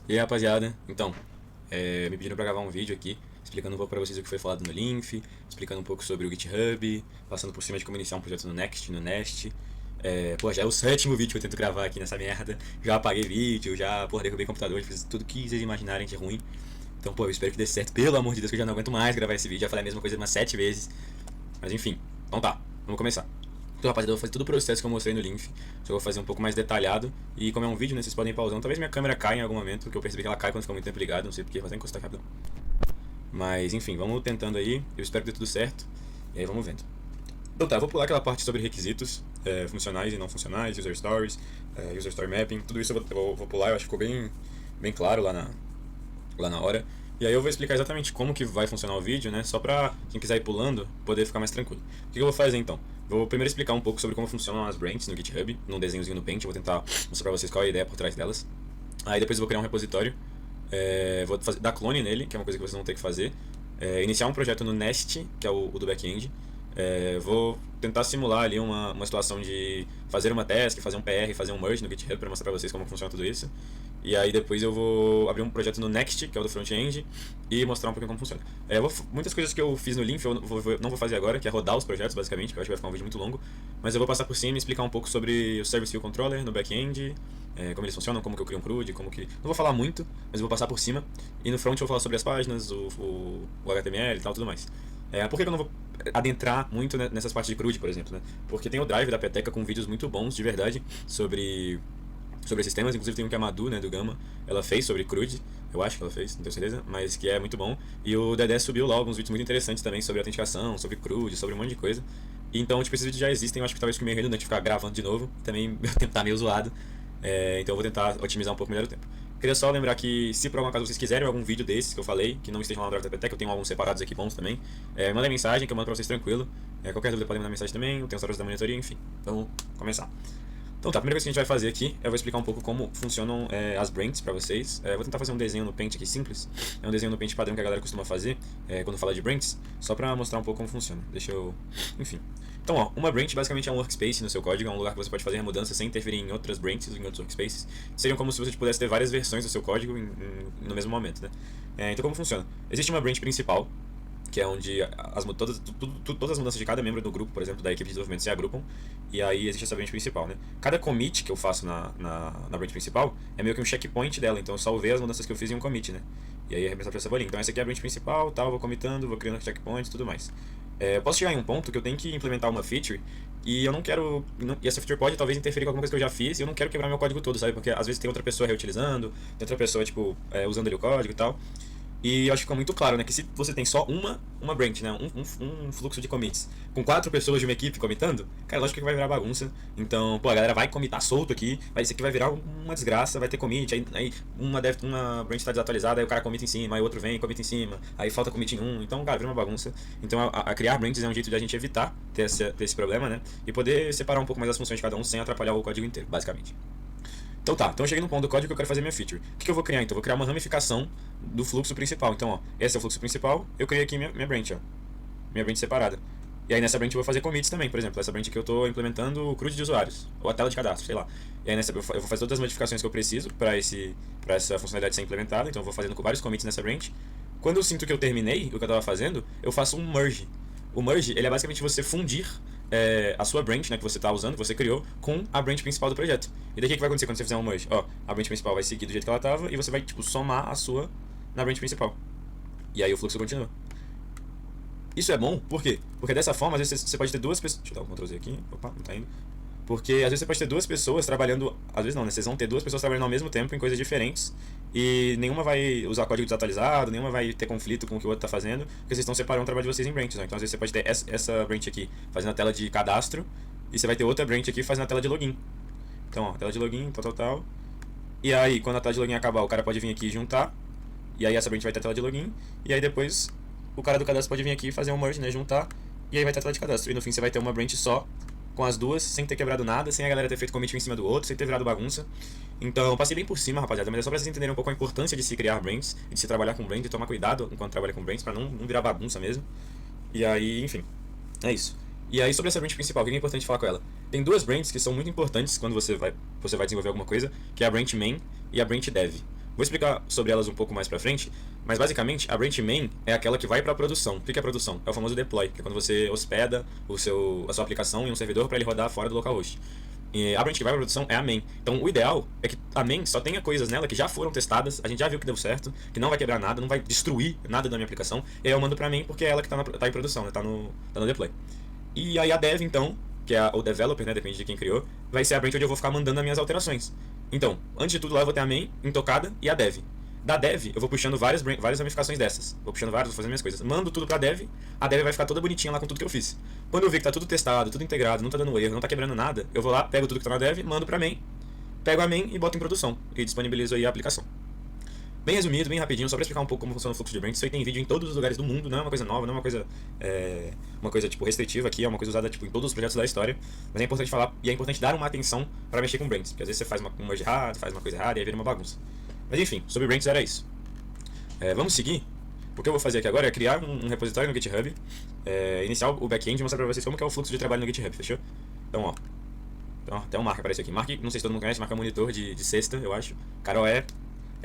E aí, rapaziada, então, me pediram pra gravar um vídeo aqui, explicando um pouco pra vocês o que foi falado no Linf, explicando um pouco sobre o GitHub, passando por cima de como iniciar um projeto no Next, no Nest. Pô, já é o sétimo vídeo que eu tento gravar aqui nessa merda, já apaguei vídeo, já, porra, derrubei computador, fiz tudo que vocês imaginarem de ruim. Então, pô, eu espero que dê certo, pelo amor de Deus, que eu já não aguento mais gravar esse vídeo, já falei a mesma coisa umas 7 vezes. Mas enfim, então tá, vamos começar. Então, rapaziada, eu vou fazer todo o processo que eu mostrei no Linf, só que eu vou fazer um pouco mais detalhado. E como é um vídeo, né, vocês podem ir pausando. Talvez minha câmera caia em algum momento, porque eu percebi que ela cai quando fica muito tempo ligada, não sei porque, vou até encostar rápido. Mas enfim, vamos tentando aí, eu espero que dê tudo certo, e aí vamos vendo. Então tá, eu vou pular aquela parte sobre requisitos funcionais e não funcionais, user stories, user story mapping, tudo isso eu vou pular, eu acho que ficou bem claro lá na hora. E aí eu vou explicar exatamente como que vai funcionar o vídeo, né? Só pra quem quiser ir pulando, poder ficar mais tranquilo. O que eu vou fazer então? Vou primeiro explicar um pouco sobre como funcionam as branches no GitHub, num desenhozinho no Paint, eu vou tentar mostrar pra vocês qual é a ideia por trás delas. Aí depois eu vou criar um repositório, vou dar clone nele, que é uma coisa que vocês vão ter que fazer. Iniciar um projeto no Nest, que é o do back-end. Vou tentar simular ali uma situação de fazer uma task, fazer um PR, fazer um merge no GitHub para mostrar para vocês como funciona tudo isso. E aí depois eu vou abrir um projeto no Next, que é o do front-end, e mostrar um pouquinho como funciona. Muitas coisas que eu fiz no Linf eu não vou fazer agora, que é rodar os projetos basicamente, que eu acho que vai ficar um vídeo muito longo. Mas eu vou passar por cima e explicar um pouco sobre o Service View Controller no back-end, como eles funcionam, como que eu crio um CRUD, como que... Não vou falar muito, mas eu vou passar por cima. E no front eu vou falar sobre as páginas, o HTML e tal, tudo mais. Por que eu não vou adentrar muito nessas partes de CRUD, por exemplo, né? Porque tem o Drive da Peteca com vídeos muito bons, de verdade, sobre esses temas. Inclusive tem um que a Madu, né, do Gama, ela fez sobre CRUD, eu acho que ela fez, não tenho certeza, mas que é muito bom. E o Dedé subiu lá alguns vídeos muito interessantes também sobre autenticação, sobre CRUD, sobre um monte de coisa. E então, tipo, esses vídeos já existem, eu acho que talvez fique meio redundante ficar gravando de novo, também meu tempo tá meio zoado, então eu vou tentar otimizar um pouco melhor o tempo. Queria só lembrar que, se por algum caso vocês quiserem algum vídeo desses que eu falei, que não esteja lá no Drive da Peteca, eu tenho alguns separados aqui bons também, mandem mensagem que eu mando pra vocês tranquilo. Qualquer dúvida podem mandar mensagem também, eu tenho os horários da monitoria, enfim. Vamos começar. Então tá, a primeira coisa que a gente vai fazer aqui, eu vou explicar um pouco como funcionam as branches pra vocês. Vou tentar fazer um desenho no Paint aqui simples, é um desenho no Paint padrão que a galera costuma fazer quando fala de branches, só pra mostrar um pouco como funciona. Deixa eu... enfim. Então ó, uma branch basicamente é um workspace no seu código, é um lugar que você pode fazer mudanças sem interferir em outras branches, em outros workspaces. Seriam como se você pudesse ter várias versões do seu código no mesmo momento, né? Então como funciona? Existe uma branch principal, que é onde todas as mudanças de cada membro do grupo, por exemplo, da equipe de desenvolvimento se agrupam, e aí existe essa branch principal, né? Cada commit que eu faço na branch principal é meio que um checkpoint dela, então eu salvei as mudanças que eu fiz em um commit, né? E aí arremessar pra essa bolinha. Então essa aqui é a branch principal, tal, vou commitando, vou criando checkpoints e tudo mais. Eu posso chegar em um ponto que eu tenho que implementar uma feature e eu não quero... e essa feature pode talvez interferir com alguma coisa que eu já fiz e eu não quero quebrar meu código todo, sabe? Porque às vezes tem outra pessoa reutilizando, tem outra pessoa, tipo, usando ali o código e tal. E eu acho que fica muito claro, né, que se você tem só uma branch, né, um fluxo de commits, com 4 pessoas de uma equipe commitando, cara, lógico que vai virar bagunça. Então, pô, a galera vai commitar solto aqui, isso aqui vai virar uma desgraça, vai ter commit, aí uma branch tá desatualizada, aí o cara commita em cima, aí outro vem e commita em cima, aí falta commit em um, então, cara, vira uma bagunça. Então, a criar branches é um jeito de a gente evitar ter esse problema, né, e poder separar um pouco mais as funções de cada um sem atrapalhar o código inteiro, basicamente. Então tá, então eu cheguei no ponto do código que eu quero fazer minha feature. O que eu vou criar então? Eu vou criar uma ramificação do fluxo principal. Então, ó, esse é o fluxo principal, eu criei aqui minha branch, ó. Minha branch separada. E aí nessa branch eu vou fazer commits também, por exemplo, essa branch que eu estou implementando o CRUD de usuários, ou a tela de cadastro, sei lá. E aí eu vou fazer todas as modificações que eu preciso para essa funcionalidade ser implementada, então eu vou fazendo com vários commits nessa branch. Quando eu sinto que eu terminei o que eu estava fazendo, eu faço um merge. O merge, ele é basicamente você fundir a sua branch, né, que você está usando, que você criou, com a branch principal do projeto. E daí o que vai acontecer quando você fizer um merge? Ó, a branch principal vai seguir do jeito que ela estava e você vai, tipo, somar a sua na branch principal. E aí o fluxo continua. Isso é bom, por quê? Porque dessa forma, às vezes você pode ter duas pessoas... Deixa eu dar um Ctrl Z aqui. Opa, não tá indo. Porque às vezes você pode ter duas pessoas trabalhando... Às vezes não, né? Vocês vão ter duas pessoas trabalhando ao mesmo tempo em coisas diferentes. E nenhuma vai usar código desatualizado, nenhuma vai ter conflito com o que o outro está fazendo, porque vocês estão separando o trabalho de vocês em branches, né? Então às vezes você pode ter essa branch aqui fazendo a tela de cadastro, e você vai ter outra branch aqui fazendo a tela de login. Então, ó, tela de login, tal. E aí, quando a tela de login acabar, o cara pode vir aqui e juntar, e aí essa branch vai ter a tela de login, e aí depois o cara do cadastro pode vir aqui e fazer um merge, né? Juntar, e aí vai ter a tela de cadastro. E no fim você vai ter uma branch só, com as duas, sem ter quebrado nada, sem a galera ter feito commit um em cima do outro, sem ter virado bagunça. Então, eu passei bem por cima, rapaziada, mas é só pra vocês entenderem um pouco a importância de se criar branches, de se trabalhar com branches, e tomar cuidado enquanto trabalha com branches, pra não virar bagunça mesmo. E aí, enfim, é isso. E aí, sobre essa branch principal, o que é importante falar com ela? Tem duas branches que são muito importantes quando você vai desenvolver alguma coisa, que é a branch main e a branch dev. Vou explicar sobre elas um pouco mais pra frente, mas basicamente a branch main é aquela que vai pra produção. O que é produção? É o famoso deploy, que é quando você hospeda a sua aplicação em um servidor para ele rodar fora do localhost. E a branch que vai pra produção é a main. Então o ideal é que a main só tenha coisas nela que já foram testadas, a gente já viu que deu certo, que não vai quebrar nada, não vai destruir nada da minha aplicação, e aí eu mando pra main porque é ela que tá em produção, né? Tá no deploy. E aí a dev então, que é o developer, né, depende de quem criou, vai ser a branch onde eu vou ficar mandando as minhas alterações. Então, antes de tudo lá eu vou ter a main intocada e a dev. Da dev eu vou puxando várias ramificações dessas. Vou puxando várias, vou fazendo minhas coisas. Mando tudo pra dev, a dev vai ficar toda bonitinha lá com tudo que eu fiz. Quando eu ver que tá tudo testado, tudo integrado, não tá dando erro, não tá quebrando nada, eu vou lá, pego tudo que tá na dev, mando pra main, pego a main e boto em produção. E disponibilizo aí a aplicação. Bem resumido, bem rapidinho, só pra explicar um pouco como funciona o fluxo de branch. Isso aí tem vídeo em todos os lugares do mundo, não é uma coisa nova, não é uma coisa tipo restritiva aqui, é uma coisa usada tipo em todos os projetos da história. Mas é importante falar e é importante dar uma atenção pra mexer com branch, porque às vezes você faz um merge errado, faz uma coisa errada e aí vira uma bagunça. Mas enfim, sobre branch era isso. Vamos seguir. O que eu vou fazer aqui agora é criar um repositório no GitHub, iniciar o back-end e mostrar pra vocês como que é o fluxo de trabalho no GitHub, fechou? Então, ó. Então, até um Mark apareceu aqui. Mark, não sei se todo mundo conhece, Mark é um monitor de sexta, eu acho. Carol é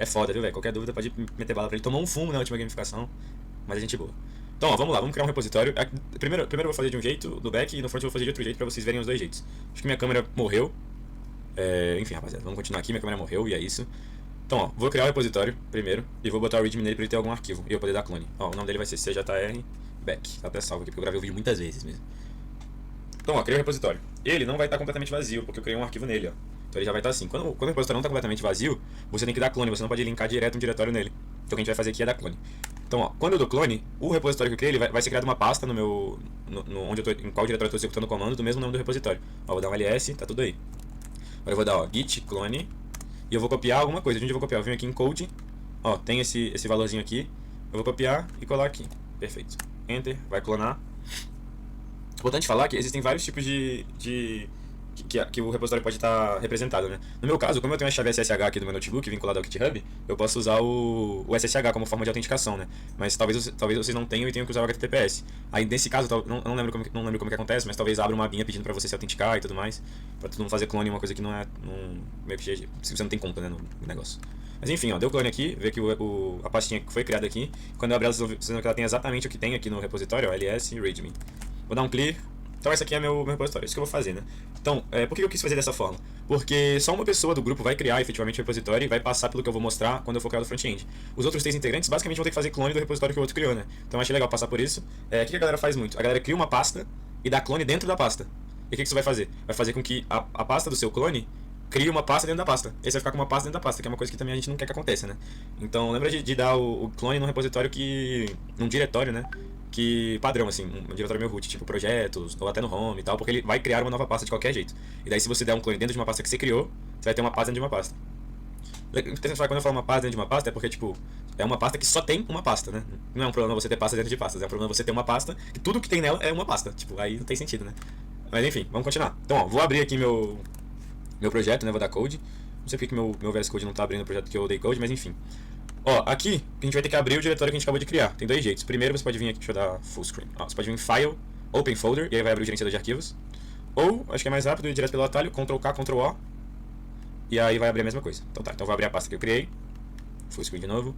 foda, viu, velho? Qualquer dúvida pode meter bala pra ele. Tomou um fumo na última gamificação, mas a gente boa. Então, ó, vamos lá, vamos criar um repositório. Primeiro eu vou fazer de um jeito do back e no front eu vou fazer de outro jeito pra vocês verem os dois jeitos. Acho que minha câmera morreu. Enfim, rapaziada, vamos continuar aqui. Minha câmera morreu e é isso. Então, ó, vou criar o repositório primeiro e vou botar o readme nele pra ele ter algum arquivo e eu poder dar clone. Ó, o nome dele vai ser CJR back. Tá até salvo aqui porque eu gravei o vídeo muitas vezes mesmo. Então, ó, criei o repositório. Ele não vai estar completamente vazio porque eu criei um arquivo nele, ó. Então ele já vai estar assim. Quando o repositório não está completamente vazio, você tem que dar clone, você não pode linkar direto um diretório nele. Então o que a gente vai fazer aqui é dar clone. Então, ó, quando eu dou clone, o repositório que eu criei, ele vai ser criado uma pasta no meu. Em qual diretório eu estou executando o comando, do mesmo nome do repositório. Ó, vou dar um ls, tá tudo aí. Agora eu vou dar, ó, git clone. E eu vou copiar alguma coisa. De onde eu vou copiar? Eu venho aqui em code. Ó, tem esse valorzinho aqui. Eu vou copiar e colar aqui. Perfeito. Enter, vai clonar. Importante falar que existem vários tipos que o repositório pode estar representado, né? No meu caso, como eu tenho a chave SSH aqui no meu notebook vinculada ao GitHub, eu posso usar o SSH como forma de autenticação, né? Mas talvez vocês não tenham e tenham que usar o HTTPS. Aí nesse caso, não lembro como que acontece, mas talvez abra uma abinha pedindo pra você se autenticar e tudo mais, pra tu não fazer clone, uma coisa que não é meio que se você não tem conta, né, no negócio. Mas enfim, ó, deu clone aqui, vê que a pastinha que foi criada aqui, quando eu abrir ela, vocês vão ver que ela tem exatamente o que tem aqui no repositório, ó, ls readme. Vou dar um clear. Então esse aqui é meu repositório, isso que eu vou fazer, né? Então, por que eu quis fazer dessa forma? Porque só uma pessoa do grupo vai criar efetivamente o repositório e vai passar pelo que eu vou mostrar quando eu for criar o front-end. Os outros 3 integrantes basicamente vão ter que fazer clone do repositório que o outro criou, né? Então eu achei legal passar por isso. O que a galera faz muito? A galera cria uma pasta e dá clone dentro da pasta. E o que isso vai fazer? Vai fazer com que a pasta do seu clone crie uma pasta dentro da pasta. E aí você vai ficar com uma pasta dentro da pasta, que é uma coisa que também a gente não quer que aconteça, né? Então lembra de dar o clone num repositório num diretório, né? Que padrão, assim, um diretório meu root, tipo projetos, ou até no home e tal, porque ele vai criar uma nova pasta de qualquer jeito. E daí se você der um clone dentro de uma pasta que você criou, você vai ter uma pasta dentro de uma pasta. Interessante falar, quando eu falo uma pasta dentro de uma pasta, é porque, tipo, é uma pasta que só tem uma pasta, né? Não é um problema você ter pasta dentro de pastas, é um problema você ter uma pasta que tudo que tem nela é uma pasta. Tipo, aí não tem sentido, né? Mas enfim, vamos continuar. Então, ó, vou abrir aqui meu projeto, né? Vou dar code. Não sei porque que meu VS Code não tá abrindo o projeto que eu dei code, mas enfim. Ó, aqui a gente vai ter que abrir o diretório que a gente acabou de criar. Tem dois jeitos. Primeiro você pode vir aqui, deixa eu dar full screen. Ó, você pode vir em File, Open Folder, e aí vai abrir o gerenciador de arquivos. Ou, acho que é mais rápido, ir direto pelo atalho, Ctrl+K, Ctrl+O. E aí vai abrir a mesma coisa. Então tá, então vou abrir a pasta que eu criei. Full screen de novo.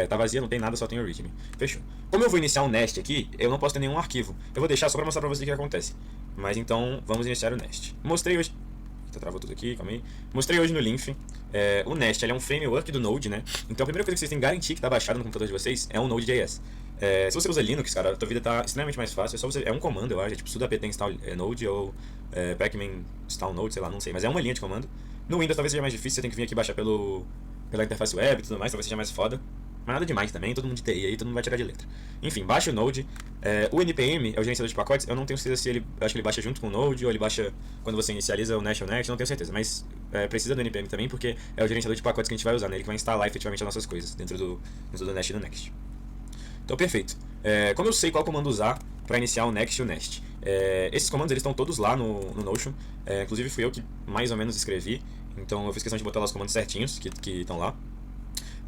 Tá vazia, não tem nada, só tem o readme. Fechou. Como eu vou iniciar um nest aqui, eu não posso ter nenhum arquivo. Eu vou deixar só pra mostrar pra vocês o que acontece. Mas então, vamos iniciar o nest. Mostrei hoje... Travou tudo aqui, calma aí. Mostrei hoje no Linf. O Nest ele é um framework do Node, né? Então a primeira coisa que vocês têm que garantir que está baixado no computador de vocês é um Node.js. Se você usa Linux, cara, a tua vida tá extremamente mais fácil. É um comando, eu acho. É tipo sudo apt install node ou pacman install node, sei lá, não sei. Mas é uma linha de comando. No Windows talvez seja mais difícil, você tem que vir aqui baixar pela interface web e tudo mais, talvez seja mais foda. Mas nada demais também, todo mundo de TI aí, todo mundo vai tirar de letra. Enfim, baixa o Node. O NPM é o gerenciador de pacotes, eu não tenho certeza se ele... Acho que ele baixa junto com o Node ou ele baixa quando você inicializa o Nest ou Next, não tenho certeza. Mas precisa do NPM também porque é o gerenciador de pacotes que a gente vai usar, né? Ele que vai instalar efetivamente as nossas coisas dentro do Nest e do Next. Então, perfeito. Como eu sei qual comando usar para iniciar o Next e o Nest? Esses comandos eles estão todos lá no Notion. Inclusive fui eu que mais ou menos escrevi. Então eu fiz questão de botar lá os comandos certinhos que estão lá.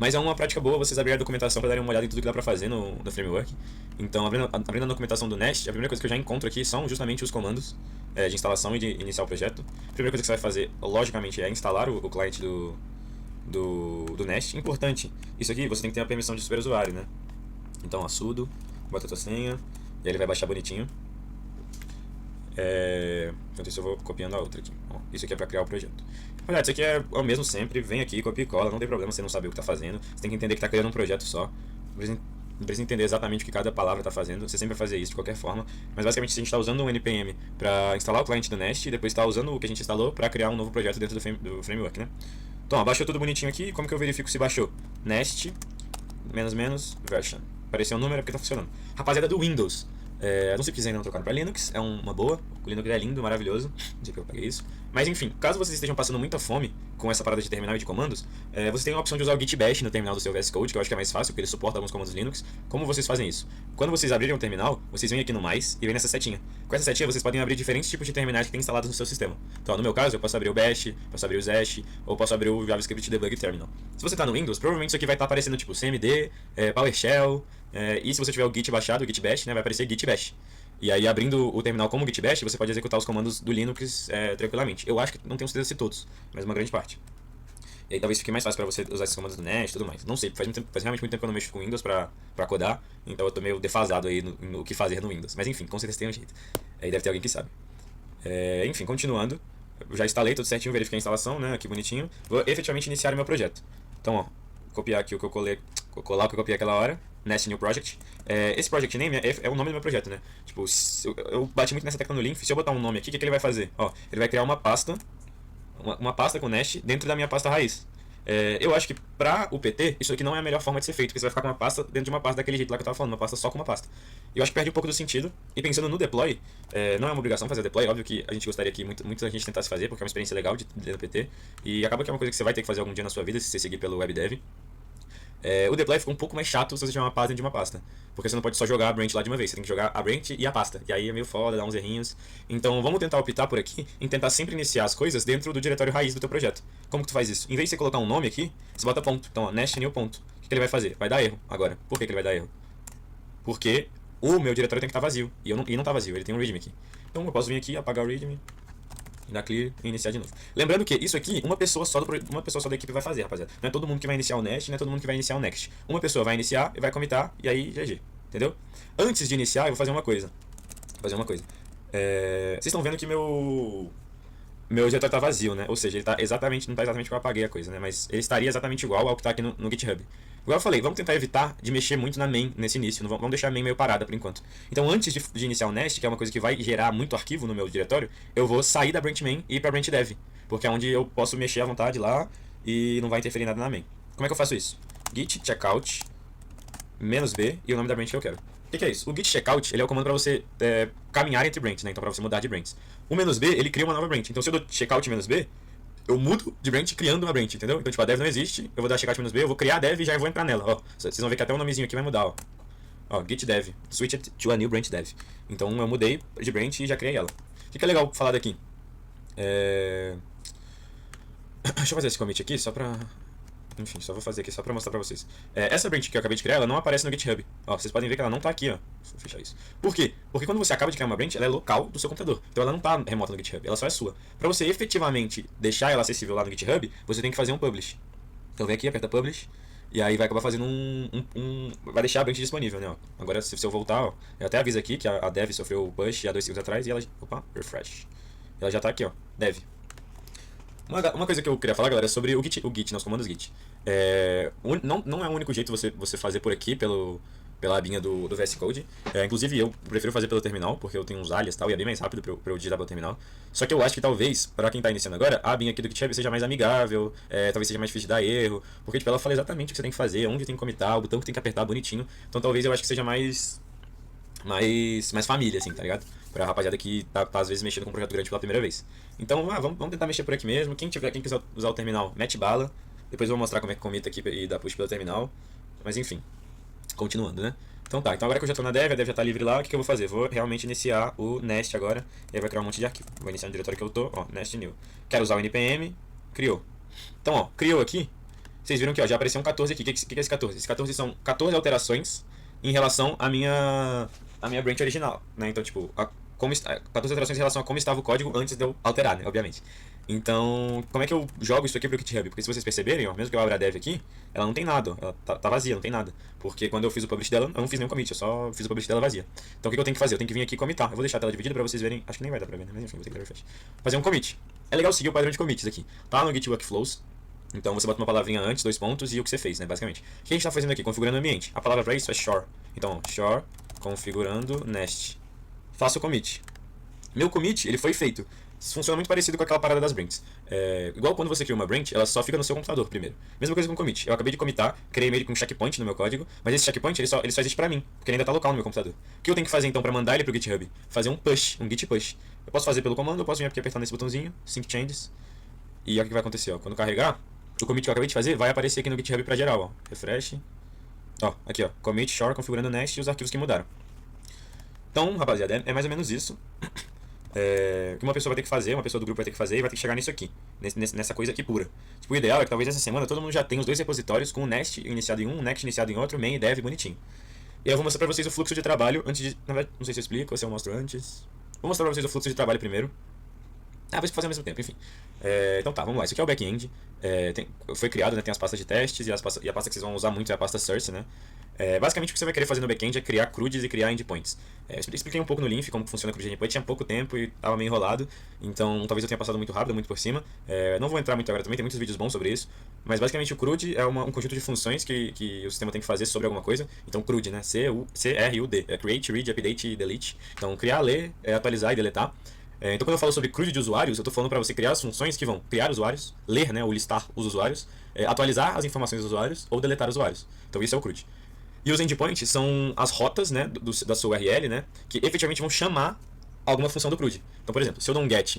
Mas é uma prática boa vocês abrirem a documentação para darem uma olhada em tudo que dá para fazer no framework. Então, abrindo a documentação do Nest, a primeira coisa que eu já encontro aqui são justamente os comandos de instalação e de iniciar o projeto. A primeira coisa que você vai fazer, logicamente, é instalar o cliente do Nest. Importante, isso aqui você tem que ter a permissão de superusuário, né? Então, ó, sudo, bota a tua senha, e aí ele vai baixar bonitinho. Enquanto isso eu vou copiando a outra aqui. Ó, isso aqui é para criar o projeto. Olha, isso aqui é o mesmo sempre, vem aqui, copia e cola, não tem problema você não saber o que está fazendo. Você tem que entender que está criando um projeto só. Não precisa entender exatamente o que cada palavra está fazendo, você sempre vai fazer isso de qualquer forma. Mas basicamente a gente está usando um NPM para instalar o cliente do Nest e depois está usando o que a gente instalou para criar um novo projeto dentro do framework, né? Então, ó, baixou tudo bonitinho aqui. Como que eu verifico se baixou? Nest, version. Apareceu um número porque está funcionando. Rapaziada do Windows. Não sei porque ainda não trocaram para Linux, é uma boa. O Linux é lindo, maravilhoso. Não sei porque eu paguei isso. Mas enfim, caso vocês estejam passando muita fome com essa parada de terminal e de comandos, você tem a opção de usar o Git Bash no terminal do seu VS Code, que eu acho que é mais fácil, porque ele suporta alguns comandos Linux. Como vocês fazem isso? Quando vocês abrirem o terminal, vocês vêm aqui no mais e vem nessa setinha. Com essa setinha vocês podem abrir diferentes tipos de terminais que tem instalados no seu sistema. Então, no meu caso, eu posso abrir o Bash, posso abrir o Zash, ou posso abrir o JavaScript Debug Terminal. Se você está no Windows, provavelmente isso aqui vai estar aparecendo tipo CMD, PowerShell, e se você tiver o Git baixado, o Git Bash, né, vai aparecer Git Bash. E aí, abrindo o terminal como Git Bash, você pode executar os comandos do Linux tranquilamente. Eu acho que não tenho certeza se todos, mas uma grande parte. E aí talvez fique mais fácil para você usar esses comandos do Nest e tudo mais. Não sei, faz realmente muito tempo que eu não mexo com Windows para codar, então eu tô meio defasado aí no que fazer no Windows. Mas enfim, com certeza tem um jeito. Aí deve ter alguém que sabe. Enfim, continuando. Eu já instalei tudo certinho, verifiquei a instalação, né? Aqui bonitinho. Vou efetivamente iniciar o meu projeto. Então, ó, copiar aqui o que eu colei, colar o que eu copiei aquela hora. Nest New Project. Esse project name é o nome do meu projeto, né? Tipo, eu bati muito nessa tecla no Linf. Se eu botar um nome aqui, o que ele vai fazer? Ó, ele vai criar uma pasta, uma pasta com Nest dentro da minha pasta raiz. Eu acho que pra o PT, isso aqui não é a melhor forma de ser feito, porque você vai ficar com uma pasta dentro de uma pasta daquele jeito lá que eu tava falando, uma pasta só com uma pasta. Eu acho que perde um pouco do sentido. E pensando no deploy, não é uma obrigação fazer deploy, óbvio que a gente gostaria que muita gente tentasse fazer, porque é uma experiência legal de PT. E acaba que é uma coisa que você vai ter que fazer algum dia na sua vida, se você seguir pelo WebDev. O deploy fica um pouco mais chato se você tiver uma pasta dentro de uma pasta. Porque você não pode só jogar a branch lá de uma vez, você tem que jogar a branch e a pasta. E aí é meio foda, dá uns errinhos. Então vamos tentar optar por aqui em tentar sempre iniciar as coisas dentro do diretório raiz do teu projeto. Como que tu faz isso? Em vez de você colocar um nome aqui, você bota ponto. Então, ó, nest new ponto. O que ele vai fazer? Vai dar erro agora. Por que ele vai dar erro? Porque o meu diretório tem que estar vazio. E não tá vazio, ele tem um readme aqui. Então eu posso vir aqui, apagar o readme, dar clear e iniciar de novo. Lembrando que isso aqui, uma pessoa só da equipe vai fazer, rapaziada. Não é todo mundo que vai iniciar o Nest, não é todo mundo que vai iniciar o Next. Uma pessoa vai iniciar e vai commitar, e aí GG. Entendeu? Antes de iniciar, eu vou fazer uma coisa. Vocês estão vendo que meu diretório tá vazio, né? Ou seja, ele tá exatamente, não tá exatamente como eu apaguei a coisa, né? Mas ele estaria exatamente igual ao que tá aqui no GitHub. Igual eu falei, vamos tentar evitar de mexer muito na main nesse início, não vamos deixar a main meio parada por enquanto. Então antes de iniciar o Nest, que é uma coisa que vai gerar muito arquivo no meu diretório, eu vou sair da branch main e ir pra branch dev, porque é onde eu posso mexer à vontade lá e não vai interferir nada na main. Como é que eu faço isso? Git checkout -b e o nome da branch que eu quero. O que é isso? O git checkout ele é o comando para você caminhar entre branches, né? Então para você mudar de branches. O "-b ele cria uma nova branch. Então se eu dou checkout -b, eu mudo de branch criando uma branch, entendeu? Então tipo a dev não existe, eu vou dar checkout -b, eu vou criar a dev e já vou entrar nela. Ó, vocês vão ver que até o nomezinho aqui vai mudar, ó. Ó, git dev, switch it to a new branch dev. Então eu mudei de branch e já criei ela. O que é legal falar daqui? Deixa eu fazer esse commit aqui só pra... Enfim, só vou fazer aqui só pra mostrar pra vocês. Essa branch que eu acabei de criar, ela não aparece no GitHub. Ó, vocês podem ver que ela não tá aqui, ó. Vou fechar isso. Por quê? Porque quando você acaba de criar uma branch, ela é local do seu computador. Então ela não tá remota no GitHub, ela só é sua. Pra você efetivamente deixar ela acessível lá no GitHub, você tem que fazer um publish. Então vem aqui, aperta publish. E aí vai acabar fazendo vai deixar a branch disponível, né? Ó. Agora, se eu voltar, ó, eu até aviso aqui que a dev sofreu o push há 2 segundos atrás e ela... Opa, refresh. Ela já tá aqui, ó. Dev. Uma coisa que eu queria falar, galera, é sobre o Git, né, os comandos Git. Não é o único jeito você fazer por aqui, pela abinha do VS Code. Inclusive, eu prefiro fazer pelo terminal, porque eu tenho uns alias e tal, e é bem mais rápido pra eu digitar pelo terminal. Só que eu acho que talvez, pra quem tá iniciando agora, a abinha aqui do GitHub seja mais amigável, talvez seja mais difícil de dar erro, porque tipo, ela fala exatamente o que você tem que fazer, onde tem que commitar, o botão que tem que apertar bonitinho. Então talvez eu acho que seja mais família, assim, tá ligado? Pra rapaziada que tá às vezes mexendo com um projeto grande pela primeira vez. Então, vamos tentar mexer por aqui mesmo. Quem quiser usar o terminal, mete bala. Depois eu vou mostrar como é que comita aqui e dá push pelo terminal. Mas enfim, continuando, né? Então tá, então agora que eu já tô na dev, a dev já tá livre lá, o que eu vou fazer? Vou realmente iniciar o Nest agora, e aí vai criar um monte de arquivo. Vou iniciar no diretório que eu tô, ó, Nest New. Quero usar o npm, criou. Então, ó, criou aqui, vocês viram que ó, já apareceu um 14 aqui. O que é esse 14? Esses 14 são 14 alterações em relação à minha branch original, né? Então, tipo, 14 alterações em relação a como estava o código antes de eu alterar, né? Obviamente. Então, como é que eu jogo isso aqui pro GitHub? Porque se vocês perceberem, ó, mesmo que eu abra a dev aqui, ela não tem nada, ó, ela tá vazia, não tem nada. Porque quando eu fiz o publish dela, eu não fiz nenhum commit, eu só fiz o publish dela vazia. Então o que eu tenho que fazer? Eu tenho que vir aqui e commitar. Eu vou deixar a tela dividida pra vocês verem, acho que nem vai dar pra ver, né? Mas enfim, vou ter que dar refresh. Fazer um commit. É legal seguir o padrão de commits aqui. Tá no Git Workflows. Então você bota uma palavrinha antes, 2 pontos e o que você fez, né, basicamente. O que a gente tá fazendo aqui? Configurando o ambiente. A palavra pra isso é shore. Então, shore, configurando nest. Faço o commit. Meu commit, ele foi feito. Funciona muito parecido com aquela parada das branches. Igual quando você cria uma branch, ela só fica no seu computador primeiro. Mesma coisa com o commit. Eu acabei de commitar, criei meio que um checkpoint no meu código, mas esse checkpoint ele só existe pra mim, porque ele ainda tá local no meu computador. O que eu tenho que fazer então pra mandar ele pro GitHub? Fazer um push, um git push. Eu posso fazer pelo comando, eu posso vir aqui apertar nesse botãozinho, sync changes, e olha o que vai acontecer, ó. Quando carregar, o commit que eu acabei de fazer vai aparecer aqui no GitHub pra geral, ó. Refresh. Ó, aqui ó, commit, shore, configurando o nest e os arquivos que mudaram. Então, rapaziada, é mais ou menos isso. Que uma pessoa vai ter que fazer, uma pessoa do grupo vai ter que fazer e vai ter que chegar nisso aqui, nessa coisa aqui pura. Tipo, o ideal é que talvez essa semana todo mundo já tenha os dois repositórios com o nest iniciado em um next iniciado em outro, main e dev bonitinho. E aí eu vou mostrar pra vocês o fluxo de trabalho antes de... Na verdade, não sei se eu explico ou se eu mostro antes. Vou mostrar pra vocês o fluxo de trabalho primeiro. Ah, vai fazer ao mesmo tempo, enfim. Então tá, vamos lá. Isso aqui é o back-end. Foi criado, né? Tem as pastas de testes e a pasta que vocês vão usar muito é a pasta source, né? Basicamente o que você vai querer fazer no back-end é criar CRUDs e criar endpoints. Eu expliquei um pouco no Linf como funciona o CRUD de endpoint, tinha pouco tempo e tava meio enrolado, então talvez eu tenha passado muito rápido, muito por cima. Não vou entrar muito agora também, tem muitos vídeos bons sobre isso, mas basicamente o CRUD é um conjunto de funções que o sistema tem que fazer sobre alguma coisa. Então CRUD, né? C-R-U-D, é Create, Read, Update e Delete. Então criar, ler, atualizar e deletar. Então quando eu falo sobre CRUD de usuários, eu estou falando para você criar as funções que vão criar usuários, ler, né, ou listar os usuários, atualizar as informações dos usuários ou deletar usuários. Então isso é o CRUD. E os endpoints são as rotas, né, da sua URL, né, que efetivamente vão chamar alguma função do CRUD. Então, por exemplo, se eu dou um get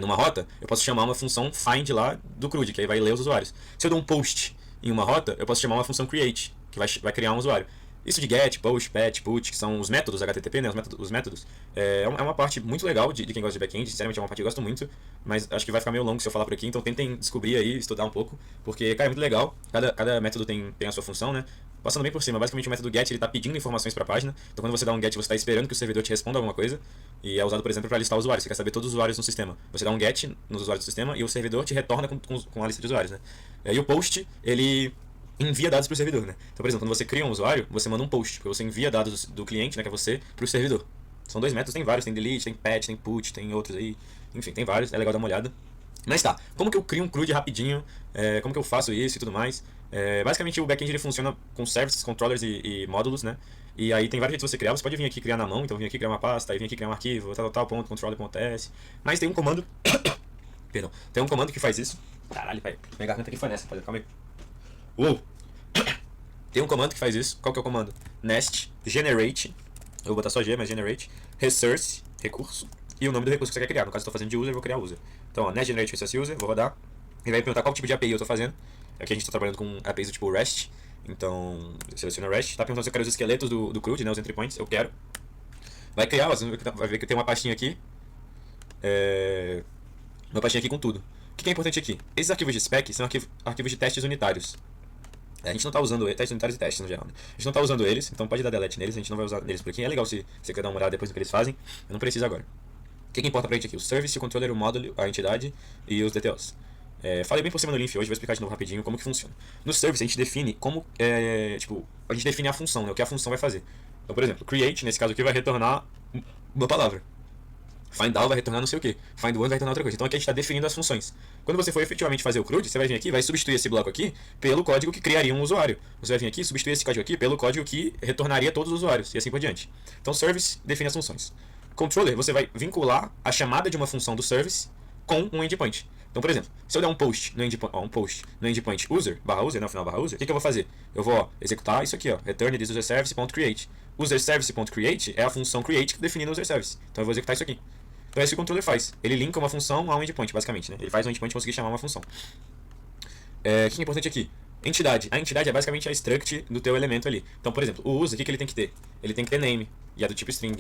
numa rota, eu posso chamar uma função find lá do CRUD, que aí vai ler os usuários. Se eu dou um post em uma rota, eu posso chamar uma função create, que vai criar um usuário. Isso de get, post, pat, put, que são os métodos HTTP, né, os métodos, é uma parte muito legal de quem gosta de back-end, sinceramente é uma parte que eu gosto muito, mas acho que vai ficar meio longo se eu falar por aqui, então tentem descobrir aí, estudar um pouco, porque, cara, é muito legal, cada método tem a sua função, né. Passando bem por cima, basicamente o método get ele está pedindo informações para a página, então quando você dá um get você está esperando que o servidor te responda alguma coisa, e é usado, por exemplo, para listar usuários, você quer saber todos os usuários no sistema, você dá um get nos usuários do sistema e o servidor te retorna com a lista de usuários, né. E o post, ele envia dados para o servidor, né? Então, por exemplo, quando você cria um usuário, você manda um post, porque você envia dados do cliente, né, que é você, para o servidor. São dois métodos, tem vários, tem delete, tem patch, tem put, tem outros aí, enfim, tem vários, é legal dar uma olhada. Mas tá, como que eu crio um CRUD rapidinho, como que eu faço isso e tudo mais? Basicamente o backend ele funciona com services, controllers e módulos, né? E aí tem vários jeitos de você criar, você pode vir aqui criar na mão, então vir aqui criar uma pasta, aí vir aqui criar um arquivo, tal, ponto, controller.s. Mas tem um comando, perdão, tem um comando que faz isso. Caralho, pai, minha garganta aqui foi nessa, calma aí. Uou! Tem um comando que faz isso. Qual que é o comando? Nest, generate, eu vou botar só G, mas generate, resource, recurso, e o nome do recurso que você quer criar. No caso, eu estou fazendo de user, eu vou criar user. Então, ó, nest generate resource user, vou rodar. Ele vai perguntar qual tipo de API eu estou fazendo. Aqui a gente está trabalhando com APIs do tipo REST. Então, seleciona REST. Tá perguntando se eu quero os esqueletos do CRUD, né, os entry points. Eu quero. Vai criar, ó, vai ver que tem uma pastinha aqui. Uma pastinha aqui com tudo. O que é importante aqui? Esses arquivos de spec são arquivos de testes unitários. A gente não está usando testes unitários e testes no geral, né? A gente não está usando eles, então pode dar delete neles, a gente não vai usar neles por aqui. É legal se você quer dar uma olhada depois do que eles fazem, eu não preciso agora. O que importa pra gente aqui? O service, o controller, o módulo, a entidade e os DTOs. Falei bem por cima no Linf hoje, vou explicar de novo rapidinho como que funciona. No service a gente define como, a gente define a função, né? O que a função vai fazer. Então, por exemplo, create, nesse caso aqui, vai retornar uma palavra. Find all vai retornar não sei o que. Find one vai retornar outra coisa. Então aqui a gente está definindo as funções. Quando você for efetivamente fazer o CRUD, você vai vir aqui e vai substituir esse bloco aqui pelo código que criaria um usuário. Você vai vir aqui e substituir esse código aqui pelo código que retornaria todos os usuários e assim por diante. Então service define as funções. Controller, você vai vincular a chamada de uma função do service com um endpoint. Então, por exemplo, se eu der um post no endpoint user, barra user, no final barra user, o que eu vou fazer? Eu vou executar isso aqui, ó, return this user service.create. User service.create é a função create definindo o user service. Então eu vou executar isso aqui. Então é isso que o controller faz. Ele linka uma função a um endpoint, basicamente, né? Ele faz um endpoint conseguir chamar uma função. O que é importante aqui? Entidade. A entidade é basicamente a struct do teu elemento ali. Então, por exemplo, o user, o que ele tem que ter? Ele tem que ter name, e é do tipo string.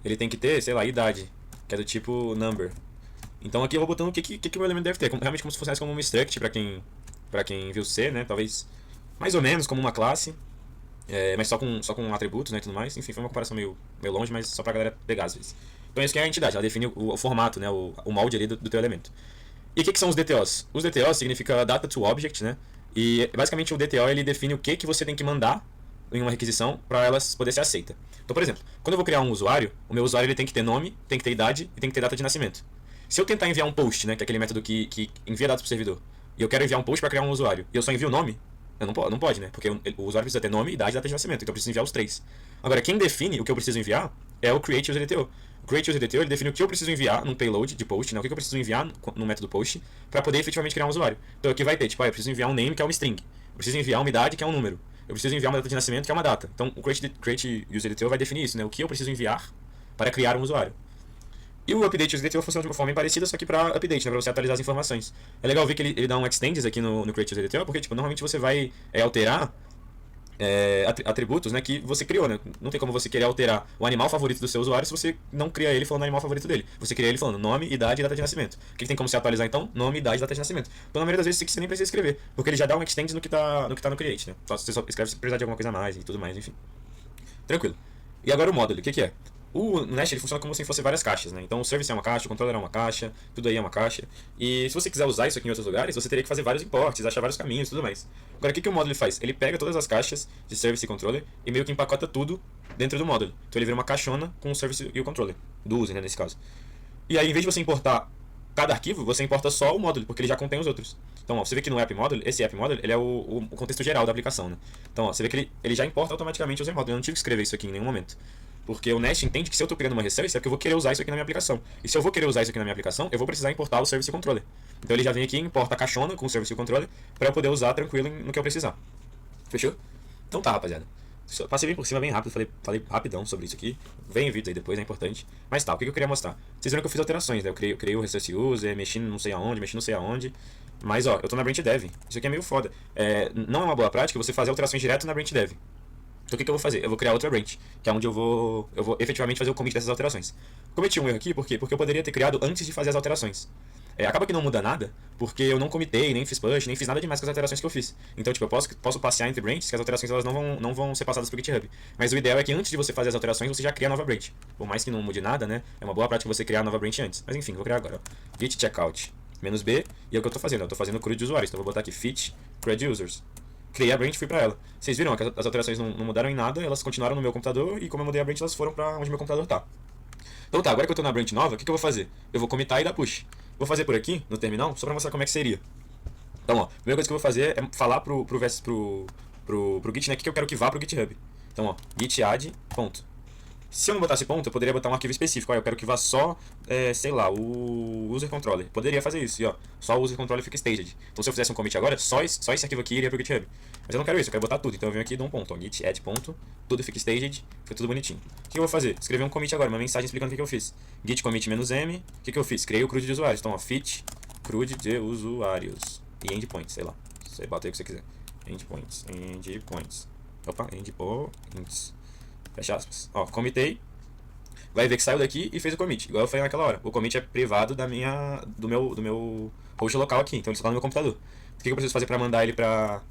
Ele tem que ter, sei lá, idade, que é do tipo number. Então aqui eu vou botando o que o meu elemento deve ter. Realmente como se fosse como uma struct pra quem viu C, né? Talvez mais ou menos como uma classe. Mas só com atributos, né, e tudo mais. Enfim, foi uma comparação meio longe, mas só pra galera pegar às vezes. Então isso que é a entidade, ela define o formato, né, o molde ali do teu elemento. E o que são os DTOs? Os DTOs significa Data to Object, né? E basicamente o DTO ele define o que você tem que mandar em uma requisição para ela poder ser aceita. Então, por exemplo, quando eu vou criar um usuário, o meu usuário ele tem que ter nome, tem que ter idade e tem que ter data de nascimento. Se eu tentar enviar um post, né, que é aquele método que envia dados para o servidor, e eu quero enviar um post para criar um usuário, e eu só envio o nome, eu não pode, né? Porque o usuário precisa ter nome, idade e data de nascimento, então eu preciso enviar os três. Agora, quem define o que eu preciso enviar é o Create User DTO. O Create User DTO ele define o que eu preciso enviar num payload de post, né? O que eu preciso enviar no método post para poder efetivamente criar um usuário. Então aqui vai ter, tipo, eu preciso enviar um name que é uma string, eu preciso enviar uma idade que é um número, eu preciso enviar uma data de nascimento que é uma data. Então o Create User DTO vai definir isso, né? O que eu preciso enviar para criar um usuário. E o Update User DTO funciona de uma forma bem parecida, só que para update, né, para você atualizar as informações. É legal ver que ele dá um extends aqui no Create User DTO, porque tipo, normalmente você vai alterar atributos, né, que você criou, né? Não tem como você querer alterar o animal favorito do seu usuário se você não cria ele falando o animal favorito dele. Você cria ele falando nome, idade e data de nascimento. O que tem como se atualizar então? Nome, idade e data de nascimento. Então na maioria das vezes você nem precisa escrever, porque ele já dá um extend no que tá no create, né? Então você só escreve se precisar de alguma coisa a mais e tudo mais, enfim. Tranquilo. E agora o módulo, o que é? O Nest ele funciona como se fosse várias caixas, né? Então o service é uma caixa, o controller é uma caixa, tudo aí é uma caixa. E se você quiser usar isso aqui em outros lugares, você teria que fazer vários imports, achar vários caminhos e tudo mais. Agora o que o módulo faz? Ele pega todas as caixas de service e controller e meio que empacota tudo dentro do módulo. Então ele vira uma caixona com o service e o controller, do user, né, nesse caso. E aí, em vez de você importar cada arquivo, você importa só o módulo, porque ele já contém os outros. Então, ó, você vê que no app model, esse app model, ele é o contexto geral da aplicação, né? Então, ó, você vê que ele já importa automaticamente o user model. Eu não tive que escrever isso aqui em nenhum momento. Porque o Nest entende que se eu estou criando uma resource, é porque eu vou querer usar isso aqui na minha aplicação. E se eu vou querer usar isso aqui na minha aplicação, eu vou precisar importar o service e controller. Então ele já vem aqui e importa a caixona com o service e o controller para eu poder usar tranquilo no que eu precisar. Fechou? Então tá, rapaziada. Passei bem por cima, bem rápido, falei rapidão sobre isso aqui. Vem em vídeos aí depois, é importante. Mas tá, o que eu queria mostrar? Vocês viram que eu fiz alterações, né? Eu criei o resource user, mexi não sei aonde. Mas ó, eu tô na branch dev. Isso aqui é meio foda. Não é uma boa prática você fazer alterações direto na branch dev. Então o que eu vou fazer? Eu vou criar outra branch, que é onde eu vou efetivamente fazer o commit dessas alterações. Cometi um erro aqui, por quê? Porque eu poderia ter criado antes de fazer as alterações. Acaba que não muda nada, porque eu não comitei, nem fiz push, nem fiz nada demais com as alterações que eu fiz. Então, tipo, eu posso passear entre branches, que as alterações elas não vão ser passadas pro GitHub. Mas o ideal é que antes de você fazer as alterações, você já cria a nova branch. Por mais que não mude nada, né? É uma boa prática você criar a nova branch antes. Mas enfim, vou criar agora. Ó. Git checkout -b, e é o que eu tô fazendo. Eu tô fazendo CRUD de usuários, então eu vou botar aqui fit CRUD users. Criei a branch e fui pra ela. Vocês viram que as alterações não mudaram em nada, elas continuaram no meu computador, e como eu mudei a branch, elas foram pra onde meu computador tá. Então tá, agora que eu tô na branch nova, o que eu vou fazer? Eu vou comitar e dar push. Vou fazer por aqui, no terminal, só pra mostrar como é que seria. Então, ó, a primeira coisa que eu vou fazer é falar pro Git, né, que eu quero que vá pro GitHub. Então, ó, git add, ponto. Se eu não botasse ponto, eu poderia botar um arquivo específico. Ó, eu quero que vá só, sei lá, o user controller. Poderia fazer isso, e ó, só o user controller fica staged. Então se eu fizesse um commit agora, só esse arquivo aqui iria pro GitHub. Mas eu não quero isso, eu quero botar tudo. Então eu venho aqui e dou um ponto, ó, git add ponto, tudo fica staged, fica tudo bonitinho. O que eu vou fazer? Escrever um commit agora, uma mensagem explicando o que eu fiz. Git commit -m, o que eu fiz? Criei o CRUD de usuários. Então, ó, fit CRUD de usuários. E endpoints, sei lá. Você bota aí o que você quiser. Endpoints. Opa, endpoints. Fecha aspas. Ó, comitei. Vai ver que saiu daqui e fez o commit, igual eu falei naquela hora. O commit é privado do meu host local aqui, então ele só tá no meu computador. O que eu preciso fazer pra mandar ele pra...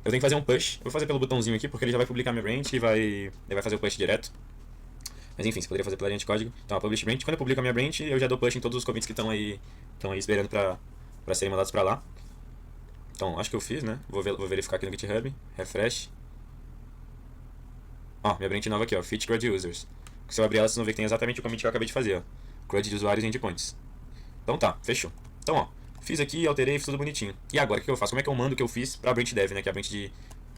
Eu tenho que fazer um push. Eu vou fazer pelo botãozinho aqui, porque ele já vai publicar minha branch e ele vai fazer o push direto. Mas enfim, você poderia fazer pela linha de código. Então, a publish branch, quando eu publico a minha branch, eu já dou push em todos os commits que estão aí esperando pra serem mandados pra lá. Então, acho que eu fiz, né? Vou verificar aqui no GitHub. Refresh. Ó, minha branch nova aqui, ó. Fit CRUD users. Se eu abrir ela, vocês vão ver que tem exatamente o commit que eu acabei de fazer, ó. CRUD de usuários e endpoints. Então tá, fechou. Então, ó, fiz aqui, alterei, fiz tudo bonitinho. E agora, o que eu faço? Como é que eu mando o que eu fiz pra branch dev, né? Que é a branch que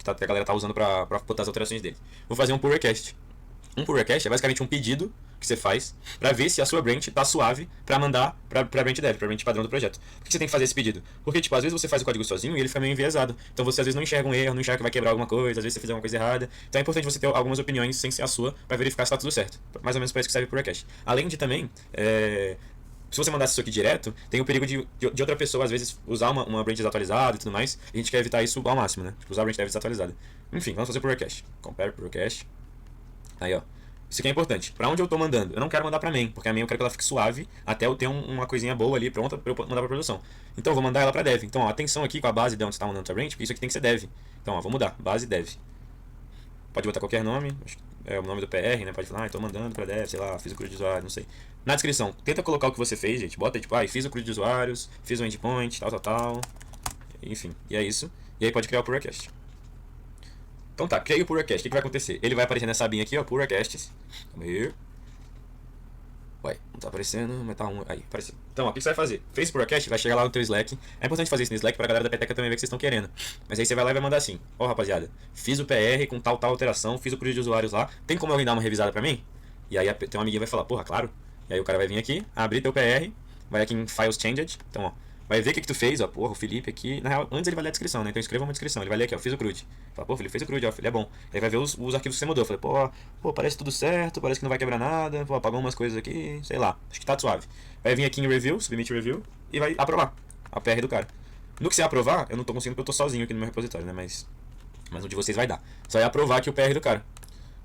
a galera tá usando pra botar as alterações dele. Vou fazer um pull request. Um pull request é basicamente um pedido que você faz para ver se a sua branch tá suave para mandar pra branch dev, pra branch padrão do projeto. Por que você tem que fazer esse pedido? Porque, tipo, às vezes você faz o código sozinho e ele fica meio enviesado. Então você às vezes não enxerga um erro, não enxerga que vai quebrar alguma coisa, às vezes você fizer alguma coisa errada. Então é importante você ter algumas opiniões sem ser a sua para verificar se tá tudo certo. Mais ou menos para isso que serve o pull request. Além de também, se você mandasse isso aqui direto, tem o perigo de outra pessoa, às vezes, usar uma branch desatualizada e tudo mais. E a gente quer evitar isso ao máximo, né? Tipo, usar a branch dev desatualizada. Enfim, vamos fazer pull request. Compare pull request. Aí, ó. Isso aqui é importante. Pra onde eu tô mandando? Eu não quero mandar pra main, porque a main eu quero que ela fique suave até eu ter uma coisinha boa ali pronta pra eu mandar pra produção. Então eu vou mandar ela pra dev. Então, ó, atenção aqui com a base de onde você tá mandando a branch, porque isso aqui tem que ser dev. Então, ó, vou mudar. Base dev. Pode botar qualquer nome. o nome do PR, né? Pode falar, tô mandando pra dev, sei lá, fiz o CRUD de usuário, não sei. Na descrição, tenta colocar o que você fez, gente. Bota aí, tipo, fiz o CRUD de usuários, fiz o endpoint, tal. Enfim, e é isso. E aí pode criar o pull request. Então tá, criei o pull request. O que vai acontecer? Ele vai aparecer nessa abinha aqui, ó, pull requests. Calma aí. Ué, não tá aparecendo, mas tá um. Aí, apareceu. Então, ó, o que você vai fazer? Fez o pull request, vai chegar lá no teu Slack. É importante fazer isso no Slack pra galera da peteca também ver o que vocês estão querendo. Mas aí você vai lá e vai mandar assim: ó, rapaziada, fiz o PR com tal alteração, fiz o CRUD de usuários lá. Tem como alguém dar uma revisada pra mim? E aí tem uma amiguinha vai falar: porra, claro. E aí o cara vai vir aqui, abrir teu PR, vai aqui em Files Changed. Então, ó, vai ver o que tu fez, ó, porra, o Felipe aqui. Na real, antes ele vai ler a descrição, né? Então escreva uma descrição. Ele vai ler aqui, ó, fiz o CRUD. Fala, pô, Felipe fez o CRUD, ó, ele é bom. Aí vai ver os arquivos que você mudou. Falei, pô, parece tudo certo, parece que não vai quebrar nada, pô, apagou umas coisas aqui, sei lá, acho que tá suave. Vai vir aqui em Review, Submit Review, e vai aprovar a PR do cara. No que você aprovar, eu não tô conseguindo porque eu tô sozinho aqui no meu repositório, né? Mas no de vocês vai dar. Só é aprovar aqui o PR do cara.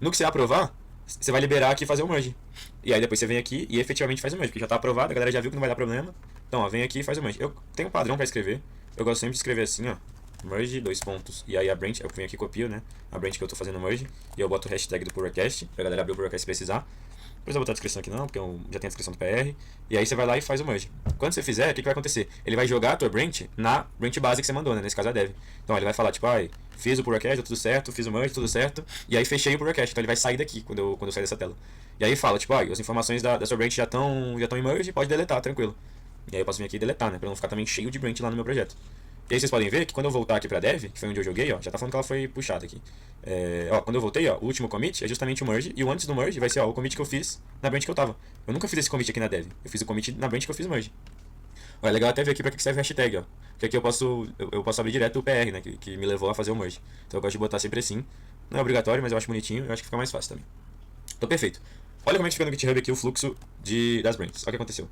No que você aprovar, você vai liberar aqui e fazer o merge. E aí depois você vem aqui e efetivamente faz o merge, porque já tá aprovado, a galera já viu que não vai dar problema. Então, ó, vem aqui e faz o merge. Eu tenho um padrão pra escrever. Eu gosto sempre de escrever assim, ó. Merge, 2 pontos. E aí a branch, eu venho aqui e copio, né? A branch que eu tô fazendo merge. E eu boto o hashtag do pull request, pra galera abrir o pull request se precisar. Depois eu vou botar a descrição aqui não, porque eu já tenho a descrição do PR. E aí você vai lá e faz o merge. Quando você fizer, o que vai acontecer? Ele vai jogar a tua branch na branch base que você mandou, né? Nesse caso a dev. Então ele vai falar, tipo, fiz o pull request, tudo certo, fiz o merge, tudo certo. E aí fechei o pull request. Então ele vai sair daqui quando eu sair dessa tela. E aí fala, tipo, as informações da sua branch já estão em merge, pode deletar, tranquilo. E aí eu posso vir aqui e deletar, né? Pra não ficar também cheio de branch lá no meu projeto. E aí vocês podem ver que quando eu voltar aqui pra dev, que foi onde eu joguei, ó, já tá falando que ela foi puxada aqui. Quando eu voltei, ó, o último commit é justamente o merge, e o antes do merge vai ser, ó, o commit que eu fiz na branch que eu tava. Eu nunca fiz esse commit aqui na dev, eu fiz o commit na branch que eu fiz o merge. Ó, é legal até ver aqui pra que serve o hashtag, ó. Porque aqui eu posso abrir direto o PR, né, que me levou a fazer o merge. Então eu gosto de botar sempre assim. Não é obrigatório, mas eu acho bonitinho, eu acho que fica mais fácil também. Então perfeito. Olha como é que fica no GitHub aqui o fluxo das branches. Olha o que aconteceu.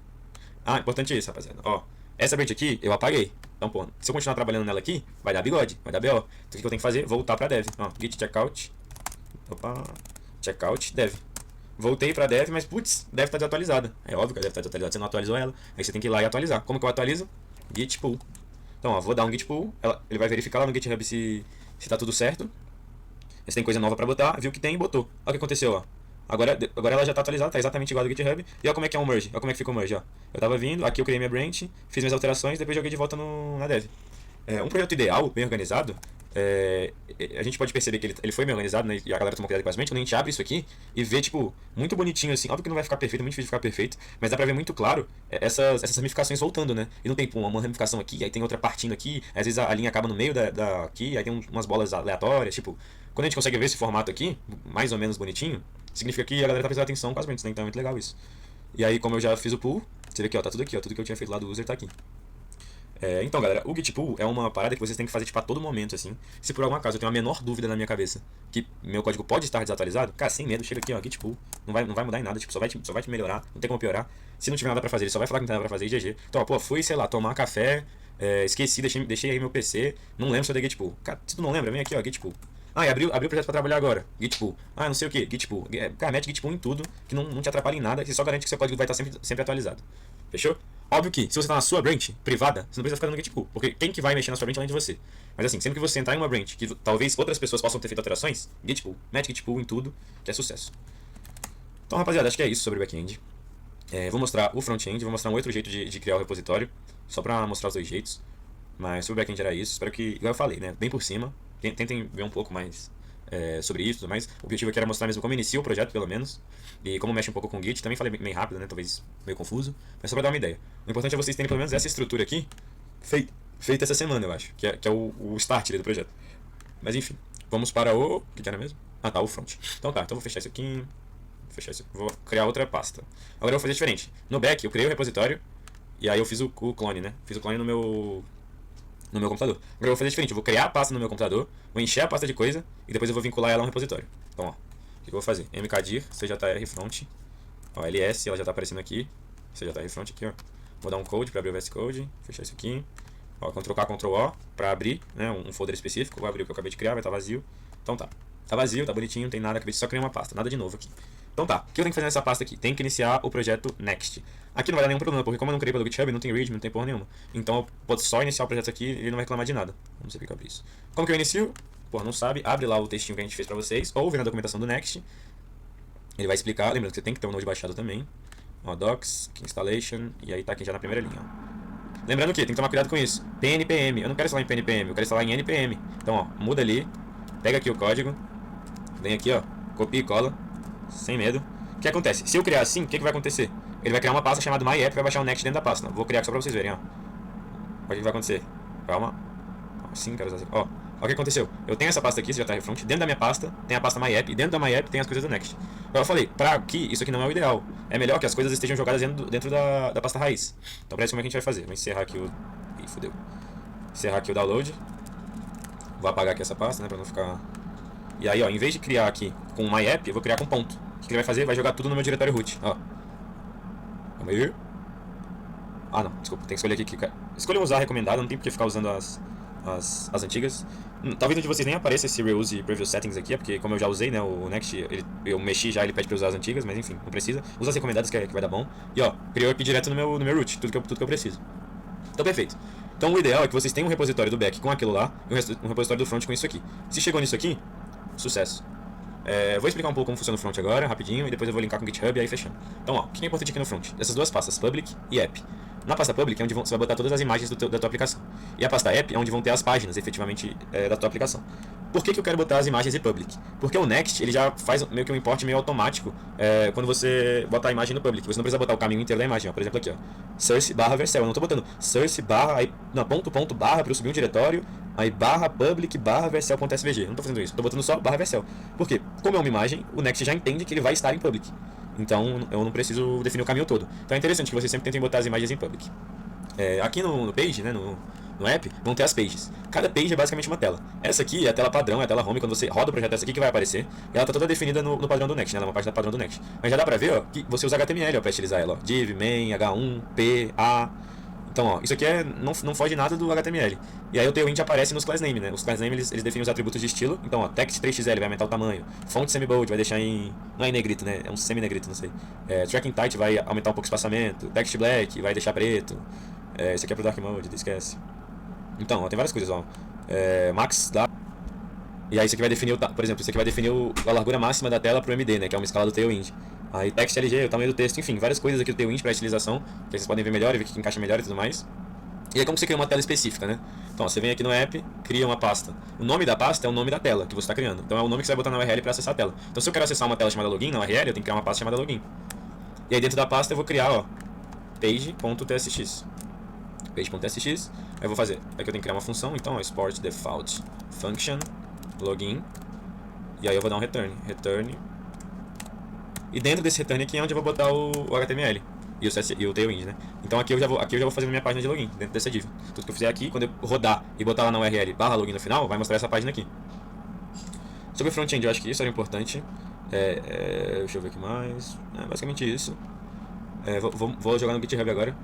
Importante isso, rapaziada. Ó, essa branch aqui eu apaguei. Então, pô, se eu continuar trabalhando nela aqui, vai dar bigode, vai dar BO. Então, o que eu tenho que fazer? Voltar pra dev. Ó, git checkout. Opa, checkout, dev. Voltei pra dev, mas putz, dev tá desatualizada. É óbvio que a dev tá desatualizada, você não atualizou ela. Aí você tem que ir lá e atualizar. Como que eu atualizo? Git pull. Então, ó, vou dar um git pull. Ele vai verificar lá no GitHub se tá tudo certo. Se tem coisa nova pra botar, viu que tem e botou. Olha o que aconteceu, ó. Agora ela já tá atualizada, tá exatamente igual ao do GitHub. E olha como é que é um merge, olha como é que fica o merge, ó. Eu tava vindo, aqui eu criei minha branch, fiz minhas alterações, depois joguei de volta na dev. Um projeto ideal, bem organizado, a gente pode perceber que ele foi bem organizado, né, e a galera tomou cuidado com as mentes, quando a gente abre isso aqui e vê, tipo, muito bonitinho assim, óbvio que não vai ficar perfeito, é muito difícil de ficar perfeito, mas dá pra ver muito claro essas ramificações voltando, né, e não tem uma ramificação aqui, aí tem outra partindo aqui, às vezes a linha acaba no meio aqui, aí tem umas bolas aleatórias, tipo, quando a gente consegue ver esse formato aqui, mais ou menos bonitinho, significa que a galera tá prestando atenção com as mentes, né, então é muito legal isso. E aí, como eu já fiz o pull, você vê aqui, ó, tá tudo aqui, ó, tudo que eu tinha feito lá do user tá aqui. Então, galera, o Git Pull é uma parada que vocês têm que fazer tipo, a todo momento, assim. Se por algum acaso eu tenho a menor dúvida na minha cabeça que meu código pode estar desatualizado, cara, sem medo, chega aqui, ó, Git Pull. Não vai mudar em nada, tipo, só vai te melhorar, não tem como piorar. Se não tiver nada pra fazer, ele só vai falar que não tem nada pra fazer e GG. Então, ó, pô, fui, sei lá, tomar café, esqueci, deixei aí meu PC, não lembro se eu dei Git Pull. Cara, se tu não lembra, vem aqui, ó, Git Pull. E abriu o projeto pra trabalhar agora, Git Pull. Não sei o que, Git Pull. Cara, mete Git Pull em tudo, que não te atrapalha em nada, que só garante que seu código vai estar sempre atualizado. Fechou? Óbvio que, se você tá na sua branch privada, você não precisa ficar no Git Pull, porque quem que vai mexer na sua branch além de você? Mas assim, sempre que você entrar em uma branch que talvez outras pessoas possam ter feito alterações, Git Pull, mete Git Pull em tudo, que é sucesso. Então, rapaziada, acho que é isso sobre o back-end. Vou mostrar o front-end, vou mostrar um outro jeito de criar o repositório, só pra mostrar os dois jeitos. Mas sobre o back-end era isso, espero que, igual eu falei, né, bem por cima, tentem ver um pouco mais sobre isso e tudo mais. O objetivo aqui era mostrar mesmo como inicia o projeto, pelo menos, e como mexe um pouco com o Git. Também falei bem rápido, né, talvez meio confuso, mas só pra dar uma ideia. O importante é vocês terem pelo menos essa estrutura aqui feita essa semana, eu acho, que é o start ali do projeto. Mas enfim, vamos para o que era mesmo? Tá, o front. Então vou fechar isso aqui, vou criar outra pasta. Agora eu vou fazer diferente. No back eu criei o repositório e aí eu fiz o clone, né? Fiz o clone no meu computador. Agora eu vou fazer diferente, eu vou criar a pasta no meu computador, vou encher a pasta de coisa e depois eu vou vincular ela a um repositório. Então, ó, o que eu vou fazer? mkdir cjr front, ó, ls, ela já tá aparecendo aqui, cjr front aqui, ó. Vou dar um code para abrir o VS Code, fechar isso aqui. Ó, Ctrl+K, Ctrl+O para abrir, né, um folder específico, vou abrir o que eu acabei de criar, vai estar vazio. Então tá vazio, tá bonitinho, não tem nada, acabei de só criar uma pasta, nada de novo aqui. Então tá, o que eu tenho que fazer nessa pasta aqui? Tem que iniciar o projeto Next. Aqui não vai dar nenhum problema, porque como eu não criei pelo GitHub, não tem read, não tem porra nenhuma. Então eu posso só iniciar o projeto aqui e ele não vai reclamar de nada. Vamos ver o que eu abrir isso. Como que eu inicio? Pô, não sabe, abre lá o textinho que a gente fez pra vocês, ou vê na documentação do Next. Ele vai explicar, lembrando que você tem que ter um Node baixado também. Ó, docs, installation, e aí tá aqui já na primeira linha, ó. Lembrando que tem que tomar cuidado com isso. PNPM, eu não quero instalar em PNPM, eu quero instalar em NPM. Então, ó, muda ali, pega aqui o código, vem aqui, ó, copia e cola, sem medo. O que acontece? Se eu criar assim, o que vai acontecer? Ele vai criar uma pasta chamada MyApp e vai baixar o Next dentro da pasta. Vou criar aqui só pra vocês verem, ó. Olha o que vai acontecer. Calma. Assim, quero usar assim. Ó, olha o que aconteceu. Eu tenho essa pasta aqui, esse JRFront. Dentro da minha pasta tem a pasta MyApp. E dentro da MyApp tem as coisas do Next. Eu falei, pra aqui, isso aqui não é o ideal. É melhor que as coisas estejam jogadas dentro da pasta raiz. Então, pra isso, como é que a gente vai fazer? Vou encerrar aqui o... Ih, fodeu. Encerrar aqui o download. Vou apagar aqui essa pasta, né, pra não ficar... E aí, ó, em vez de criar aqui com MyApp, eu vou criar com ponto. O que ele vai fazer? Vai jogar tudo no meu diretório root, ó. Calma aí. Ah, não, desculpa, tem que escolher aqui. Escolher usar recomendado, não tem porque ficar usando as antigas. Talvez onde vocês nem apareça esse reuse preview settings aqui, porque como eu já usei, né, o Next, eu mexi já, ele pede pra usar as antigas, mas enfim, não precisa. Usa as recomendadas que vai dar bom. E ó, criou aqui direto no meu root, tudo que eu preciso. Então, perfeito. Então, o ideal é que vocês tenham um repositório do back com aquilo lá e um repositório do front com isso aqui. Se chegou nisso aqui, sucesso. Vou explicar um pouco como funciona o front agora, rapidinho, e depois eu vou linkar com o GitHub e aí fechando. Então, ó, o que é importante aqui no front? Essas duas pastas, Public e App. Na pasta Public é onde você vai botar todas as imagens da tua aplicação. E a pasta App é onde vão ter as páginas, efetivamente, da tua aplicação. Por que eu quero botar as imagens em Public? Porque o Next, ele já faz meio que um import meio automático quando você botar a imagem no Public. Você não precisa botar o caminho inteiro da imagem, ó. Por exemplo, aqui, ó. Source barra Vercel. Eu não estou botando source barra, aí, não, ponto barra para eu subir um diretório, aí barra public barra vercel.svg. Eu não estou fazendo isso, estou botando só barra Vercel. Por quê? Como é uma imagem, o Next já entende que ele vai estar em Public. Então, eu não preciso definir o caminho todo. Então, é interessante que vocês sempre tentem botar as imagens em Public. Aqui no Page, né, no app, vão ter as pages. Cada page é basicamente uma tela. Essa aqui é a tela padrão, é a tela home. Quando você roda o projeto, essa aqui que vai aparecer. E ela está toda definida no padrão do Next, né? Ela é uma página padrão do Next. Mas já dá pra ver, ó, que você usa HTML para estilizar ela, ó. Div, main, H1, P, A. Então, ó, isso aqui não foge nada do HTML. E aí o Tailwind aparece nos class name, né? Os class name, eles definem os atributos de estilo. Então, ó, text 3xl vai aumentar o tamanho. Font semi-bold vai deixar em... Não é em negrito, né? É um semi-negrito, não sei. Tracking tight vai aumentar um pouco o espaçamento. Text black vai deixar preto. Esse aqui é pro dark mode, esquece. Então, ó, tem várias coisas, ó. Max da... E aí isso aqui vai definir, por exemplo, isso aqui vai definir a largura máxima da tela pro MD, né? Que é uma escala do Tailwind. Aí text LG, o tamanho do texto, enfim, várias coisas aqui do Tailwind para estilização, que vocês podem ver melhor e ver que encaixa melhor e tudo mais. E aí como você cria uma tela específica, né? Então, ó, você vem aqui no app, cria uma pasta. O nome da pasta é o nome da tela que você está criando. Então é o nome que você vai botar na URL para acessar a tela. Então se eu quero acessar uma tela chamada login na URL, eu tenho que criar uma pasta chamada login. E aí dentro da pasta eu vou criar, ó, page.tsx. Page.tsx. Aí eu vou fazer, aqui eu tenho que criar uma função, então ó, export default function login. E aí eu vou dar um return. E dentro desse return aqui é onde eu vou botar o HTML e o Tailwind, né? Então aqui eu já vou fazer minha página de login dentro dessa div. Tudo que eu fizer aqui, quando eu rodar e botar lá na URL barra login no final, vai mostrar essa página aqui. Sobre front-end, eu acho que isso era importante. Deixa eu ver aqui mais. Basicamente isso. Vou jogar no GitHub agora.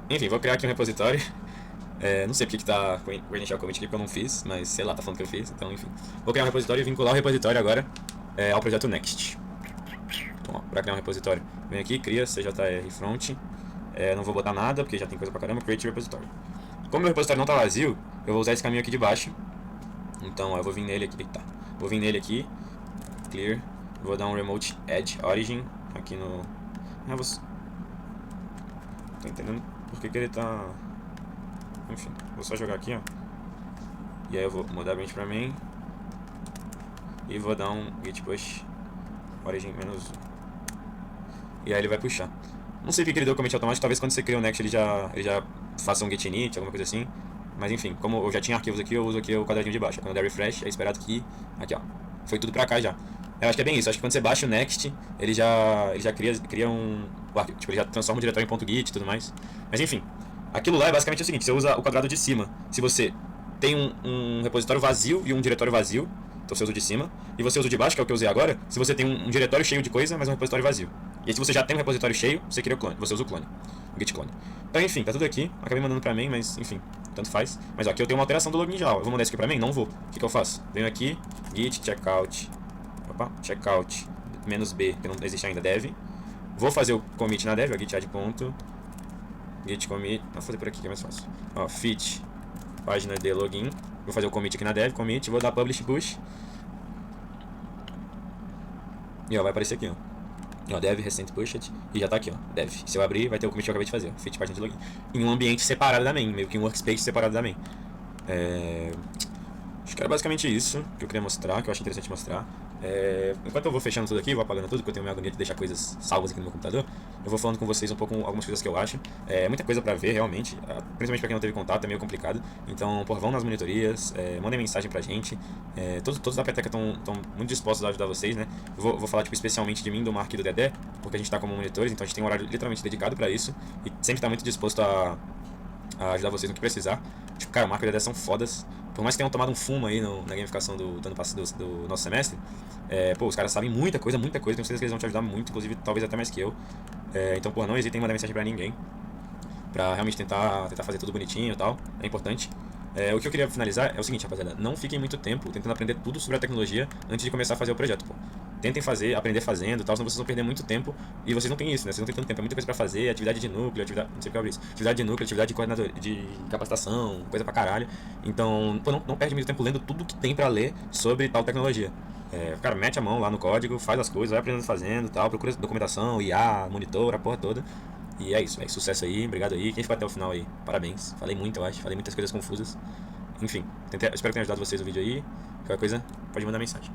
Enfim, vou criar aqui um repositório. Não sei porque que tá com o initial commit aqui, porque eu não fiz, mas sei lá, tá falando que eu fiz, então enfim. Vou criar um repositório e vincular o repositório agora ao projeto Next. Então, ó, para criar um repositório, vem aqui, cria CJR front. Não vou botar nada, porque já tem coisa pra caramba, create repository. Como meu repositório não tá vazio, eu vou usar esse caminho aqui de baixo. Então, ó, eu vou vir nele aqui, vou vir nele aqui, clear, vou dar um remote edge origin aqui no... Tô entendendo porque que ele tá... Enfim, vou só jogar aqui, ó. E aí eu vou mudar bench pra mim. E vou dar um git push origin -1. E aí ele vai puxar. Não sei porque ele deu commit automático. Talvez quando você cria o Next ele já faça um git init, alguma coisa assim. Mas enfim, como eu já tinha arquivos aqui, eu uso aqui o quadradinho de baixo. Quando der refresh, é esperado que... Aqui, ó. Foi tudo pra cá já. Eu acho que é bem isso. Acho que quando você baixa o Next, ele já cria um... Tipo, ele já transforma o diretório em .git e tudo mais. Mas enfim. Aquilo lá é basicamente o seguinte, você usa o quadrado de cima. Se você tem um repositório vazio e um diretório vazio, então você usa o de cima. E você usa o de baixo, que é o que eu usei agora, se você tem um diretório cheio de coisa, mas um repositório vazio. E aí se você já tem um repositório cheio, você cria o clone, você usa o clone, o git clone. Então enfim, tá tudo aqui. Acabei mandando pra mim, mas enfim, tanto faz. Mas ó, aqui eu tenho uma alteração do login já, ó. Eu vou mandar isso aqui pra mim? Não vou. O que eu faço? Venho aqui, git checkout. Opa, checkout -b, que não existe ainda, dev. Vou fazer o commit na dev, ó, git add ponto. Git commit, vou fazer por aqui que é mais fácil. Ó, fit, página de login. Vou fazer o commit aqui na dev, commit, vou dar publish push. E ó, vai aparecer aqui, ó. Ó, dev, recent pushed, e já tá aqui, ó, dev. Se eu abrir, vai ter o commit que eu acabei de fazer, ó, fit página de login. Em um ambiente separado da main, meio que um workspace separado da main. Acho que era basicamente isso que eu queria mostrar, que eu acho interessante mostrar. Enquanto eu vou fechando tudo aqui, vou apagando tudo, porque eu tenho minha agonia de deixar coisas salvas aqui no meu computador, eu vou falando com vocês um pouco algumas coisas que eu acho. Muita coisa pra ver, realmente, principalmente pra quem não teve contato, é meio complicado. Então, porra, vão nas monitorias, mandem mensagem pra gente. Todos da Peteca estão muito dispostos a ajudar vocês, né? Eu vou falar, tipo, especialmente de mim, do Mark e do Dedé, porque a gente tá como monitores, então a gente tem um horário literalmente dedicado pra isso, e sempre tá muito disposto a ajudar vocês no que precisar. Tipo, cara, o Marco e o Dedé são fodas. Por mais que tenham tomado um fumo aí na gamificação do ano passado, do nosso semestre, pô, os caras sabem muita coisa, tenho certeza que eles vão te ajudar muito, inclusive talvez até mais que eu. Então, pô, não hesitem em mandar mensagem pra ninguém, pra realmente tentar fazer tudo bonitinho e tal, é importante. O que eu queria finalizar é o seguinte, rapaziada, não fiquem muito tempo tentando aprender tudo sobre a tecnologia antes de começar a fazer o projeto, pô. Tentem aprender fazendo e tal, senão vocês vão perder muito tempo. E vocês não têm isso, né? Vocês não têm tanto tempo, é muita coisa pra fazer, atividade de núcleo, não sei o que eu abri isso. Atividade de núcleo, atividade de coordenador, de capacitação, coisa pra caralho. Então, pô, não perde muito tempo lendo tudo que tem pra ler sobre tal tecnologia. Cara, mete a mão lá no código, faz as coisas, vai aprendendo fazendo tal, procura documentação, IA, monitor, a porra toda. E é isso, velho. Sucesso aí, obrigado aí. Quem ficou até o final aí, parabéns. Falei muito, eu acho, falei muitas coisas confusas. Enfim, espero que tenha ajudado vocês o vídeo aí. Qualquer coisa, pode mandar mensagem.